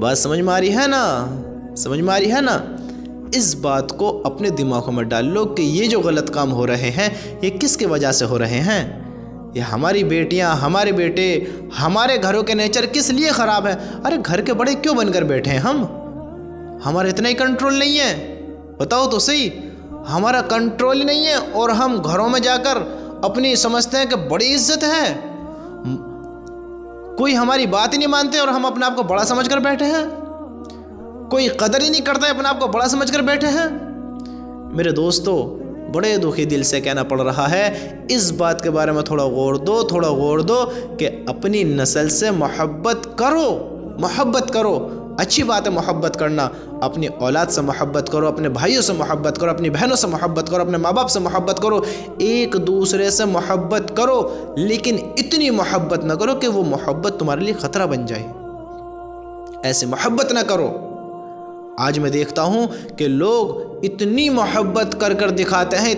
بات سمجھ میں آ رہی ہے نا؟ سمجھ میں آ رہی ہے نا؟ اس بات کو اپنے دماغوں میں ڈال لو کہ یہ جو غلط کام ہو رہے ہیں یہ کس کی وجہ سے ہو رہے ہیں؟ یہ ہماری بیٹیاں، ہمارے بیٹے، ہمارے گھروں کے نیچر کس لیے خراب ہے؟ ارے گھر کے بڑے کیوں بن کر بیٹھے ہیں ہم؟ ہمارا اتنا ہی کنٹرول نہیں ہے؟ بتاؤ تو صحیح، ہمارا کنٹرول ہی نہیں ہے اور ہم گھروں میں جا کر اپنی سمجھتے ہیں کہ بڑی عزت ہے، کوئی ہماری بات ہی نہیں مانتے اور ہم اپنے آپ کو بڑا سمجھ کر بیٹھے ہیں، کوئی قدر ہی نہیں کرتا ہے، اپنے آپ کو بڑا سمجھ کر بیٹھے ہیں۔ میرے دوستو، بڑے دکھی دل سے کہنا پڑ رہا ہے، اس بات کے بارے میں تھوڑا غور دو کہ اپنی نسل سے محبت کرو۔ اچھی بات ہے محبت کرنا، اپنی اولاد سے محبت کرو، اپنے بھائیوں سے محبت کرو، اپنی بہنوں سے محبت کرو، اپنے ماں باپ سے محبت کرو، ایک دوسرے سے محبت کرو، لیکن اتنی محبت نہ کرو کہ وہ محبت تمہارے لیے خطرہ بن جائے۔ ایسے محبت نہ کرو۔ آج میں دیکھتا ہوں کہ لوگ اتنی محبت کر دکھاتے ہیں،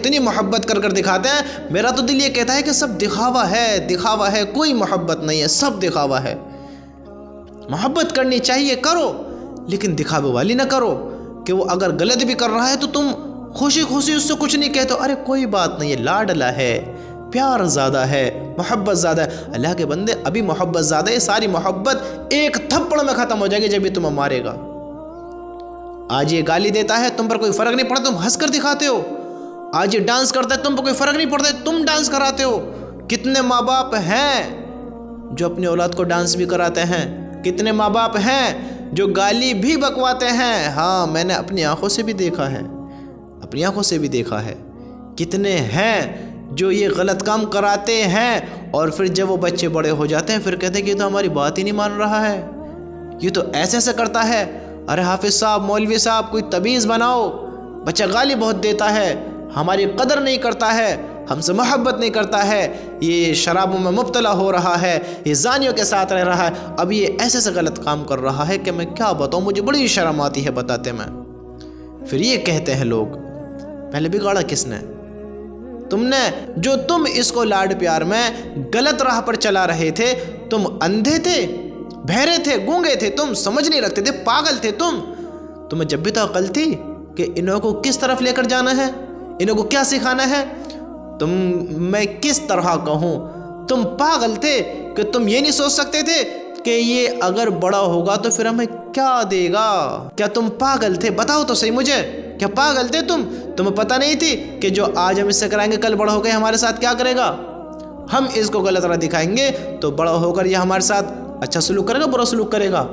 میرا تو دل یہ کہتا ہے کہ سب دکھاوا ہے، کوئی محبت نہیں ہے، سب دکھاوا ہے۔ محبت کرنی چاہیے، کرو، لیکن دکھاوے والی نہ کرو کہ وہ اگر غلط بھی کر رہا ہے تو تم خوشی اس سے کچھ نہیں کہتے، ارے کوئی بات نہیں ہے، لاڈلا ہے، پیار زیادہ ہے، محبت زیادہ ہے۔ اللہ کے بندے، ابھی محبت زیادہ ہے، ساری محبت ایک تھپڑ میں ختم ہو جائے گی جب یہ تمہیں مارے گا۔ آج یہ گالی دیتا ہے، تم پر کوئی فرق نہیں پڑتا، تم ہنس کر دکھاتے ہو۔ آج یہ ڈانس کرتا ہے، تم پر کوئی فرق نہیں پڑتا، تم ڈانس کراتے ہو۔ کتنے ماں باپ ہیں جو اپنی اولاد کو ڈانس بھی کراتے ہیں، کتنے ماں باپ ہیں جو گالی بھی بکواتے ہیں۔ ہاں، میں نے اپنی آنکھوں سے بھی دیکھا ہے، کتنے ہیں جو یہ غلط کام کراتے ہیں اور پھر جب وہ بچے بڑے ہو جاتے ہیں پھر کہتے ہیں کہ یہ تو ہماری بات ہی نہیں مان رہا ہے، یہ تو ایسے کرتا ہے۔ ارے حافظ صاحب، مولوی صاحب، کوئی تمیز بناؤ، بچہ گالی بہت دیتا ہے، ہماری قدر نہیں کرتا ہے، ہم سے محبت نہیں کرتا ہے، یہ شرابوں میں مبتلا ہو رہا ہے، یہ زانیوں کے ساتھ رہ رہا ہے، اب یہ ایسے غلط کام کر رہا ہے کہ میں کیا بتاؤں، مجھے بڑی شرم آتی ہے بتاتے میں۔ پھر یہ کہتے ہیں لوگ، پہلے بگاڑا کس نے؟ تم نے، جو تم اس کو لاڈ پیار میں غلط راہ پر چلا رہے تھے، تم اندھے تھے، بہرے تھے، گونگے تھے، تم سمجھ نہیں رکھتے تھے، پاگل تھے تمہیں جب بھی تو عقل تھی کہ انہوں کو کس طرف لے کر جانا ہے، انہوں کو کیا سکھانا ہے، میں کس طرح کہوں، تم پاگل تھے کہ تم یہ نہیں سوچ سکتے تھے کہ یہ اگر بڑا ہوگا تو پھر ہمیں کیا دے گا۔ کیا تم پاگل تھے؟ بتاؤ تو صحیح مجھے، کیا پاگل تھے تمہیں پتہ نہیں تھی کہ جو آج ہم اس سے کرائیں گے کل بڑا ہو گئے ہمارے ساتھ کیا کرے گا؟ ہم اس کو غلط راہ دکھائیں گے تو بڑا ہو کر یہ ہمارے ساتھ اچھا سلوک کرے گا، برا سلوک کرے گا۔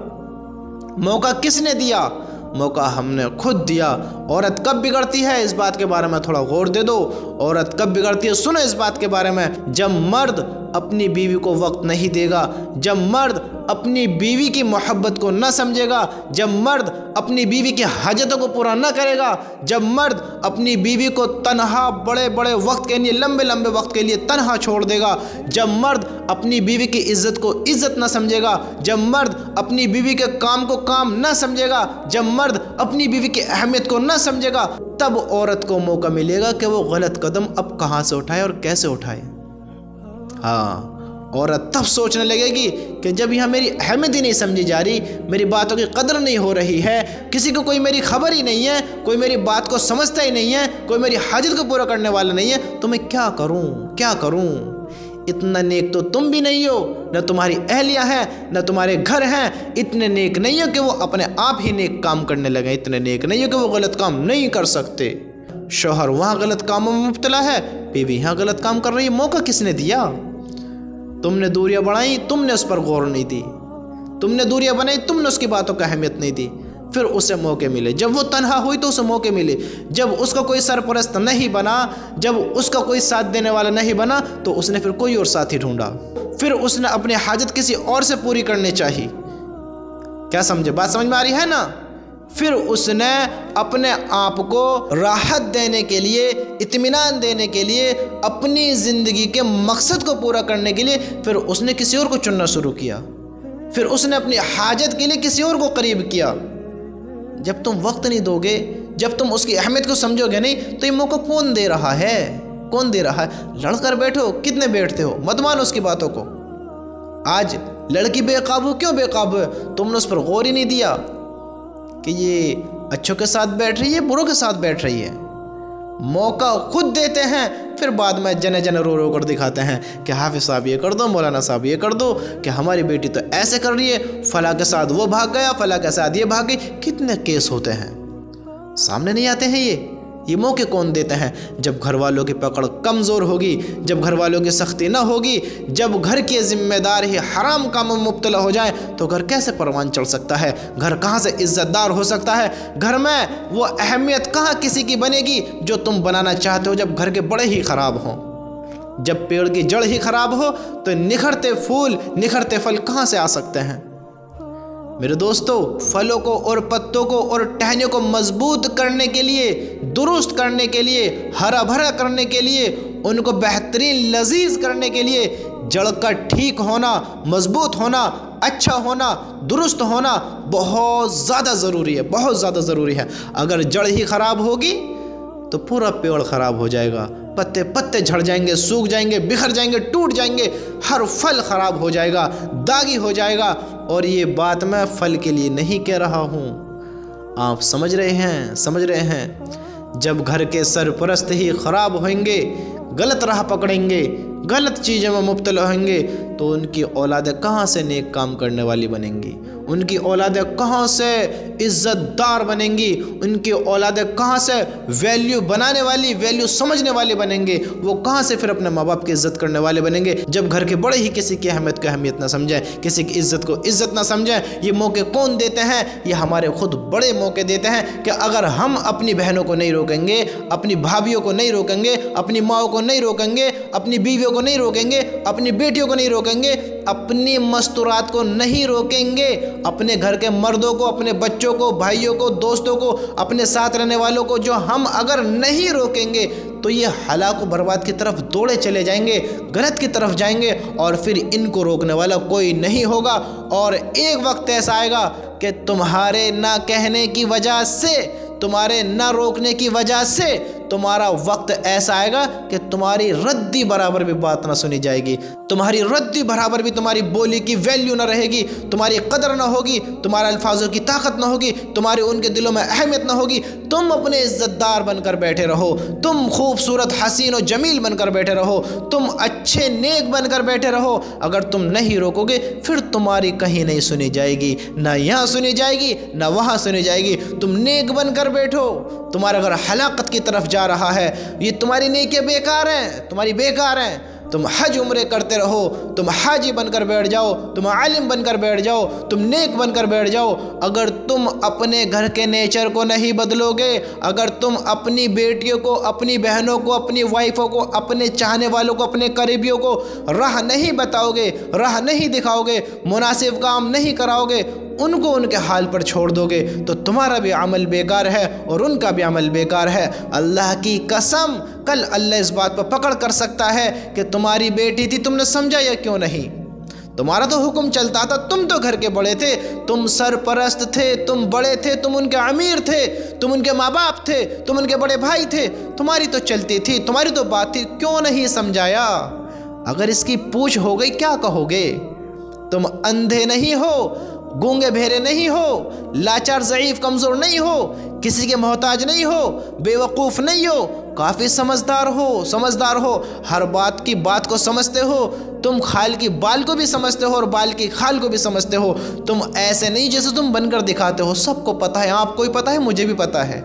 موقع کس نے دیا؟ موقع ہم نے خود دیا۔ عورت کب بگڑتی ہے، اس بات کے بارے میں تھوڑا غور دے دو۔ عورت کب بگڑتی ہے، سنو اس بات کے بارے میں، جب مرد اپنی بیوی کو وقت نہیں دے گا، جب مرد اپنی بیوی کی محبت کو نہ سمجھے گا، جب مرد اپنی بیوی کی حاجتوں کو پورا نہ کرے گا، جب مرد اپنی بیوی کو تنہا بڑے وقت کے لیے، لمبے وقت کے لیے تنہا چھوڑ دے گا، جب مرد اپنی بیوی کی عزت کو عزت نہ سمجھے گا، جب مرد اپنی بیوی کے کام کو کام نہ سمجھے گا، جب مرد اپنی بیوی کی اہمیت کو نہ سمجھے گا، تب عورت کو موقع ملے گا کہ وہ غلط قدم اب کہاں سے اٹھائے اور کیسے اٹھائے۔ ہاں، عورت تب سوچنے لگے گی کہ جب یہاں میری اہمیت ہی نہیں سمجھی جا رہی، میری باتوں کی قدر نہیں ہو رہی ہے، کسی کو کوئی میری خبر ہی نہیں ہے، کوئی میری بات کو سمجھتا ہی نہیں ہے، کوئی میری حاجت کو پورا کرنے والا نہیں ہے، تو میں کیا کروں؟ اتنا نیک تو تم بھی نہیں ہو، نہ تمہاری اہلیہ ہیں، نہ تمہارے گھر ہیں، اتنے نیک نہیں ہو کہ وہ اپنے آپ ہی نیک کام کرنے لگیں، اتنے نیک نہیں ہو کہ وہ غلط کام نہیں کر سکتے۔ شوہر وہاں غلط کاموں میں مبتلا ہے، بیوی یہاں غلط کام کر رہی ہے، موقع کس نے دیا؟ تم نے دوریاں بڑھائیں، تم نے اس پر غور نہیں دی، تم نے دوریاں بنائی، تم نے اس کی باتوں کا اہمیت نہیں دی، پھر اسے موقع ملے، جب وہ تنہا ہوئی تو اسے موقع ملے، جب اس کا کوئی سرپرست نہیں بنا، جب اس کا کوئی ساتھ دینے والا نہیں بنا تو اس نے پھر کوئی اور ساتھی ڈھونڈا، پھر اس نے اپنی حاجت کسی اور سے پوری کرنی چاہی۔ کیا سمجھے؟ بات سمجھ میں آ رہی ہے نا؟ پھر اس نے اپنے آپ کو راحت دینے کے لیے، اطمینان دینے کے لیے، اپنی زندگی کے مقصد کو پورا کرنے کے لیے پھر اس نے کسی اور کو چننا شروع کیا، پھر اس نے اپنی حاجت کے لیے کسی اور کو قریب کیا۔ جب تم وقت نہیں دو گے، جب تم اس کی اہمیت کو سمجھو گے نہیں، تو یہ موقع کون دے رہا ہے؟ لڑ کر بیٹھو، کتنے بیٹھتے ہو، مت مانو اس کی باتوں کو۔ آج لڑکی بے قابو کیوں بے قابو ہے؟ تم نے اس پر غور ہی نہیں دیا کہ یہ اچھوں کے ساتھ بیٹھ رہی ہے، بروں کے ساتھ بیٹھ رہی ہے۔ موقع خود دیتے ہیں، پھر بعد میں جنے جنے رو رو کر دکھاتے ہیں کہ حافظ صاحب یہ کر دو، مولانا صاحب یہ کر دو، کہ ہماری بیٹی تو ایسے کر رہی ہے، فلاں کے ساتھ وہ بھاگ گیا، فلاں کے ساتھ یہ بھاگ گئی۔ کتنے کیس ہوتے ہیں، سامنے نہیں آتے ہیں یہ موقع کون دیتے ہیں؟ جب گھر والوں کی پکڑ کمزور ہوگی، جب گھر والوں کی سختی نہ ہوگی، جب گھر کے ذمہ دار ہی حرام کاموں میں مبتلا ہو جائیں تو گھر کیسے پروان چڑھ سکتا ہے؟ گھر کہاں سے عزت دار ہو سکتا ہے؟ گھر میں وہ اہمیت کہاں کسی کی بنے گی جو تم بنانا چاہتے ہو، جب گھر کے بڑے ہی خراب ہوں؟ جب پیڑ کی جڑ ہی خراب ہو تو نکھرتے پھول نکھرتے پھل کہاں سے آ سکتے ہیں؟ میرے دوستو، پھلوں کو اور پتوں کو اور ٹہنیوں کو مضبوط کرنے کے لیے، درست کرنے کے لیے، ہرا بھرا کرنے کے لیے، ان کو بہترین لذیذ کرنے کے لیے جڑ کا ٹھیک ہونا، مضبوط ہونا، اچھا ہونا، درست ہونا بہت زیادہ ضروری ہے، بہت زیادہ ضروری ہے۔ اگر جڑ ہی خراب ہوگی تو پورا پیڑ خراب ہو جائے گا، پتے پتے جھڑ جائیں گے، سوکھ جائیں گے، بکھر جائیں گے، ٹوٹ جائیں گے، ہر پھل خراب ہو جائے گا، داغی ہو جائے گا۔ اور یہ بات میں پھل کے لیے نہیں کہہ رہا ہوں، آپ سمجھ رہے ہیں۔ جب گھر کے سرپرست ہی خراب ہوئیں گے، غلط راہ پکڑیں گے، غلط چیزوں میں مبتلا ہوئیں گے تو ان کی اولادیں کہاں سے نیک کام کرنے والی بنیں گی؟ ان کی اولادیں کہاں سے عزت دار بنیں گی؟ ان کی اولادیں کہاں سے ویلیو بنانے والی، ویلیو سمجھنے والی بنیں گے؟ وہ کہاں سے پھر اپنے ماں باپ کی عزت کرنے والے بنیں گے جب گھر کے بڑے ہی کسی کی اہمیت کو اہمیت نہ سمجھیں، کسی کی عزت کو عزت نہ سمجھیں؟ یہ موقع کون دیتے ہیں؟ یہ ہمارے خود بڑے موقع دیتے ہیں کہ اگر ہم اپنی بہنوں کو نہیں روکیں گے، اپنی بھابھیوں کو نہیں روکیں گے، اپنی ماؤں کو نہیں روکیں گے، اپنی بیویوں کو نہیں روکیں گے، اپنی بیٹیوں کو نہیں روکیں گے، اپنی مستورات کو نہیں روکیں گے، اپنے گھر کے مردوں کو، اپنے بچوں کو، بھائیوں کو، دوستوں کو، اپنے ساتھ رہنے والوں کو جو ہم اگر نہیں روکیں گے تو یہ ہلاک و برباد کی طرف دوڑے چلے جائیں گے، غلط کی طرف جائیں گے، اور پھر ان کو روکنے والا کوئی نہیں ہوگا۔ اور ایک وقت ایسا آئے گا کہ تمہارے نہ کہنے کی وجہ سے، تمہارے نہ روکنے کی وجہ سے تمہارا وقت ایسا آئے گا کہ تمہاری ردی برابر بھی بات نہ سنی جائے گی، تمہاری ردی برابر بھی تمہاری بولی کی ویلیو نہ رہے گی، تمہاری قدر نہ ہوگی، تمہارے الفاظوں کی طاقت نہ ہوگی، تمہاری ان کے دلوں میں اہمیت نہ ہوگی۔ تم اپنے عزت دار بن کر بیٹھے رہو، تم خوبصورت، حسین و جمیل بن کر بیٹھے رہو، تم اچھے نیک بن کر بیٹھے رہو۔ اگر تم نہیں روکو گے پھر تمہاری کہیں نہیں سنی جائے گی، نہ یہاں سنی جائے گی نہ وہاں سنی جائے گی۔ تم نیک بن کر بیٹھو، تمہارا اگر ہلاکت کی طرف جا رہا ہے، یہ تمہاری نیکیاں بیکار ہیں، تمہاری بیکار ہیں۔ تم حج عمرے کرتے رہو، تم حاجی بن کر بیٹھ جاؤ، تم عالم بن کر بیٹھ جاؤ، تم نیک بن کر بیٹھ جاؤ، اگر تم اپنے گھر کے نیچر کو نہیں بدلو گے، اگر تم اپنی بیٹیوں کو، اپنی بہنوں کو، اپنی وائفوں کو، اپنے چاہنے والوں کو، اپنے قریبیوں کو راہ نہیں بتاؤ گے، راہ نہیں دکھاؤ گے، مناسب کام نہیں کراؤ گے، ان کو ان کے حال پر چھوڑ دو گے تو تمہارا بھی عمل بیکار ہے اور ان کا بھی عمل بیکار ہے۔ اللہ کی قسم، کل اللہ اس بات پر پکڑ کر سکتا ہے کہ تمہاری بیٹی تھی، تم نے سمجھا یا کیوں نہیں؟ تمہارا تو حکم چلتا تھا، تم تو گھر کے بڑے تھے، تم سرپرست تھے، تم بڑے تھے، تم ان کے امیر تھے، تم ان کے ماں باپ تھے، تم ان کے بڑے بھائی تھے، تمہاری تو چلتی تھی، تمہاری تو بات تھی، کیوں نہیں سمجھایا؟ اگر اس کی پوچھ ہو گئی کیا کہو گے؟ تم اندھے نہیں ہو، گونگے بہرے نہیں ہو، لاچار ضعیف کمزور نہیں ہو، کسی کے محتاج نہیں ہو، بے وقوف نہیں ہو، کافی سمجھدار ہو، ہر بات کی بات کو سمجھتے ہو، تم خال کی بال کو بھی سمجھتے ہو اور بال کی خال کو بھی سمجھتے ہو، تم ایسے نہیں جیسے تم بن کر دکھاتے ہو، سب کو پتہ ہے، آپ کو بھی پتہ ہے، مجھے بھی پتہ ہے،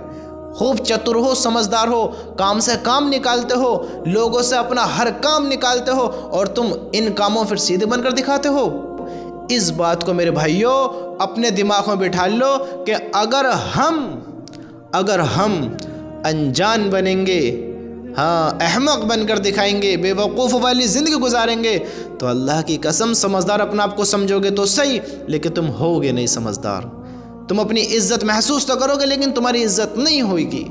خوب چتر ہو، سمجھدار ہو، کام سے کام نکالتے ہو، لوگوں سے اپنا ہر کام نکالتے ہو، اور تم ان کاموں پھر سیدھے بن کر دکھاتے ہو۔ اس بات کو میرے بھائیوں اپنے دماغ میں بٹھا لو کہ اگر ہم انجان بنیں گے، احمق بن کر دکھائیں گے، بے وقوف والی زندگی گزاریں گے تو اللہ کی قسم سمجھدار اپنا آپ کو سمجھو گے تو صحیح، لیکن تم ہوگے نہیں سمجھدار۔ تم اپنی عزت محسوس تو کرو گے لیکن تمہاری عزت نہیں ہوئے گی۔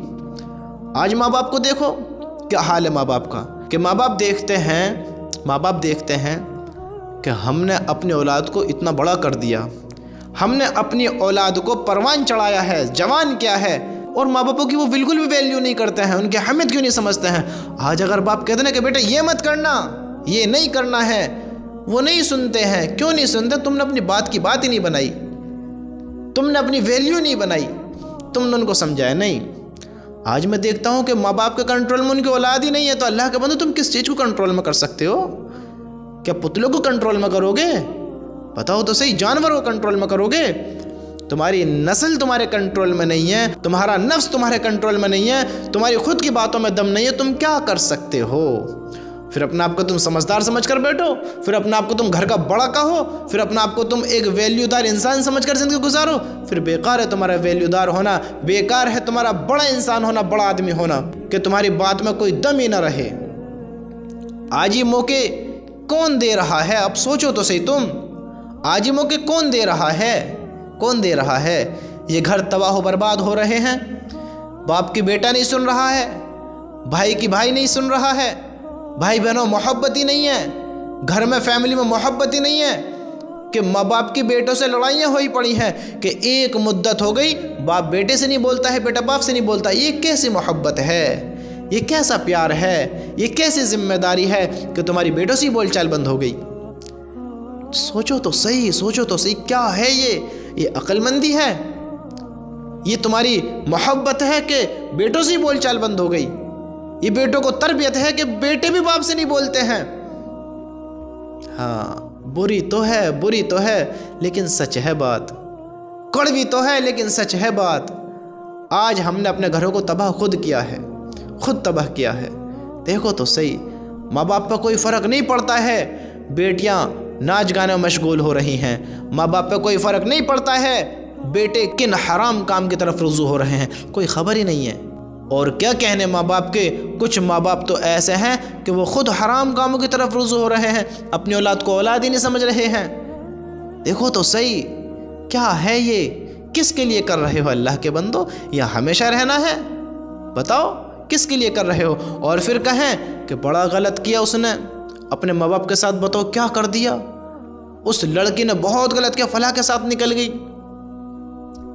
آج ماں باپ کو دیکھو کیا حال ہے ماں باپ کا، کہ ماں باپ دیکھتے ہیں کہ ہم نے اپنی اولاد کو اتنا بڑا کر دیا، ہم نے اپنی اولاد کو پروان چڑھایا ہے، جوان کیا ہے، اور ماں باپوں کی وہ بالکل بھی ویلیو نہیں کرتے ہیں، ان کی اہمیت کیوں نہیں سمجھتے ہیں۔ آج اگر باپ کہتے ہیں کہ بیٹا یہ مت کرنا، یہ نہیں کرنا ہے، وہ نہیں سنتے ہیں. کیوں نہیں سنتے؟ تم نے اپنی بات کی بات ہی نہیں بنائی, تم نے اپنی ویلیو نہیں بنائی, تم نے ان کو سمجھایا نہیں. آج میں دیکھتا ہوں کہ ماں باپ کے کنٹرول میں ان کی اولاد ہی نہیں ہے, تو اللہ کے بندو تم کس چیز کو کنٹرول میں کر سکتے ہو؟ کیا پتلوں کو کنٹرول میں کرو گے؟ بتاؤ تو صحیح, جانور کو کنٹرول میں کرو گے؟ تمہاری نسل تمہارے کنٹرول میں نہیں ہے, تمہارا نفس تمہارے کنٹرول میں نہیں ہے, تمہاری خود کی باتوں میں دم نہیں ہے, تم کیا کر سکتے ہو؟ پھر اپنے آپ کو تم سمجھدار سمجھ کر بیٹھو, پھر اپنے آپ کو تم گھر کا بڑا کہو, پھر اپنے آپ کو تم ایک ویلیو دار انسان سمجھ کر زندگی گزارو. پھر بیکار ہے تمہارا ویلیو دار ہونا, بیکار ہے تمہارا بڑا انسان ہونا, بڑا آدمی ہونا, کہ تمہاری بات میں کوئی دم ہی نہ رہے. آج یہ موقع کون دے رہا ہے؟ اب سوچو تو صحیح تم, آج یہ موقع کون دے رہا ہے؟ کون دے رہا ہے؟ یہ گھر تباہ و برباد ہو رہے ہیں, باپ کی بیٹا نہیں سن رہا ہے, بھائی کی بھائی نہیں سن رہا ہے, بھائی بہنوں محبت ہی نہیں ہے, گھر میں فیملی میں محبت ہی نہیں ہے, کہ ماں باپ کی بیٹوں سے لڑائیاں ہوئی پڑی ہیں, کہ ایک مدت ہو گئی باپ بیٹے سے نہیں بولتا ہے, بیٹا باپ سے نہیں بولتا. یہ کیسی محبت ہے؟ یہ کیسا پیار ہے؟ یہ کیسی ذمہ داری ہے کہ تمہاری بیٹوں سے بول چال بند ہو گئی؟ سوچو تو صحیح, سوچو تو صحیح, کیا ہے یہ عقل مندی ہے؟ یہ تمہاری محبت ہے کہ بیٹوں سے بول چال بند ہو گئی؟ یہ بیٹوں کو تربیت ہے کہ بیٹے بھی باپ سے نہیں بولتے ہیں؟ ہاں, بری تو ہے, بری تو ہے, لیکن سچ ہے بات, کڑوی تو ہے لیکن سچ ہے بات. آج ہم نے اپنے گھروں کو تباہ خود کیا ہے, خود تباہ کیا ہے. دیکھو تو صحیح, ماں باپ پر کوئی فرق نہیں پڑتا ہے, بیٹیاں ناچ گانے میں مشغول ہو رہی ہیں, ماں باپ پہ کوئی فرق نہیں پڑتا ہے بیٹے کن حرام کام کی طرف رجوع ہو رہے ہیں, کوئی خبر ہی نہیں ہے. اور کیا کہنے ماں باپ کے, کچھ ماں باپ تو ایسے ہیں کہ وہ خود حرام کاموں کی طرف رجوع ہو رہے ہیں, اپنی اولاد کو اولاد ہی نہیں سمجھ رہے ہیں. دیکھو تو صحیح, کیا ہے یہ؟ کس کے لیے کر رہے ہو اللہ کے بندو؟ یا ہمیشہ رہنا ہے؟ بتاؤ کس کے لیے کر رہے ہو؟ اور پھر کہیں کہ بڑا غلط کیا اس نے اپنے ماں باپ کے ساتھ, بتاؤ کیا کر دیا اس لڑکی نے, بہت غلط کیا, فلاں کے ساتھ نکل گئی.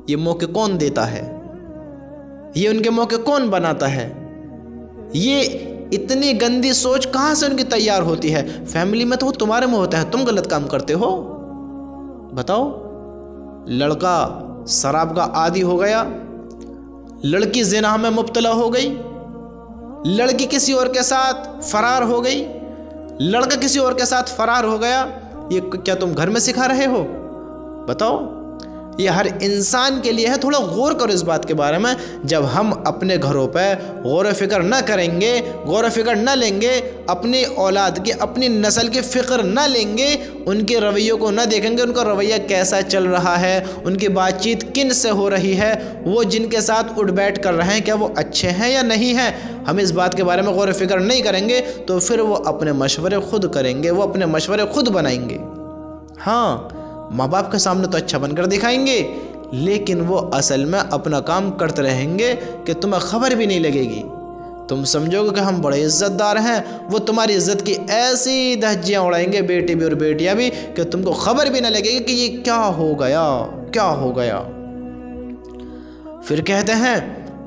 یہ موقع کون دیتا ہے؟ یہ ان کے موقع کون بناتا ہے؟ یہ اتنی گندی سوچ کہاں سے ان کی تیار ہوتی ہے؟ فیملی میں تو وہ تمہارے میں ہوتا ہے, تم غلط کام کرتے ہو. بتاؤ, لڑکا شراب کا عادی ہو گیا, لڑکی زنا میں مبتلا ہو گئی, لڑکی کسی اور کے ساتھ فرار ہو گئی, لڑکا کسی اور کے ساتھ فرار ہو گیا. یہ کیا تم گھر میں سکھا رہے ہو؟ بتاؤ. یہ ہر انسان کے لیے ہے, تھوڑا غور کرو اس بات کے بارے میں. جب ہم اپنے گھروں پہ غور و فکر نہ کریں گے, غور و فکر نہ لیں گے, اپنی اولاد کی, اپنی نسل کی فکر نہ لیں گے, ان کے رویوں کو نہ دیکھیں گے, ان کا رویہ کیسا چل رہا ہے, ان کی بات چیت کن سے ہو رہی ہے, وہ جن کے ساتھ اٹھ بیٹھ کر رہے ہیں کیا وہ اچھے ہیں یا نہیں ہیں, ہم اس بات کے بارے میں غور و فکر نہیں کریں گے, تو پھر وہ اپنے مشورے خود کریں گے, وہ اپنے مشورے خود بنائیں گے. ہاں, ماں باپ کے سامنے تو اچھا بن کر دکھائیں گے, لیکن وہ اصل میں اپنا کام کرتے رہیں گے کہ تمہیں خبر بھی نہیں لگے گی. تم سمجھو گے کہ ہم بڑے عزت دار ہیں, وہ تمہاری عزت کی ایسی دھجیاں اڑائیں گے, بیٹی بھی اور بیٹیاں بھی, کہ تم کو خبر بھی نہ لگے گی کہ یہ کیا ہو گیا, کیا ہو گیا. پھر کہتے ہیں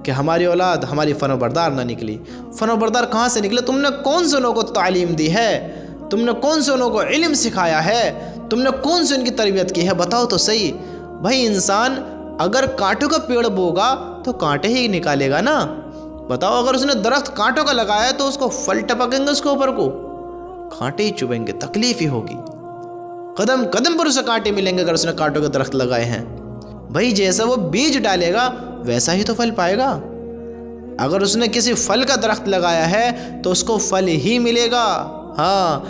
کہ ہماری اولاد ہماری فرما بردار نہ نکلی. فرما بردار کہاں سے نکلے؟ تم نے کون سے لوگوں کو تعلیم دی ہے؟ تم نے کون سے لوگوں کو علم سکھایا ہے؟ تم نے کون سے ان کی تربیت کی ہے؟ بتاؤ تو صحیح. بھائی انسان اگر کانٹوں کا پیڑ بوگا تو کانٹے ہی نکالے گا نا. بتاؤ, اگر اس نے درخت کانٹوں کا لگایا ہے تو اس کو پھل ٹپکیں گے, اس کے اوپر کو کانٹے ہی چبھیں گے, تکلیف ہی ہوگی. قدم قدم پر اسے کانٹے ملیں گے اگر اس نے کانٹوں کے درخت لگائے ہیں. بھائی جیسا وہ بیج ڈالے گا ویسا ہی تو پھل پائے گا. اگر اس نے کسی پھل کا درخت لگایا ہے تو اس کو پھل ہی ملے گا. ہاں,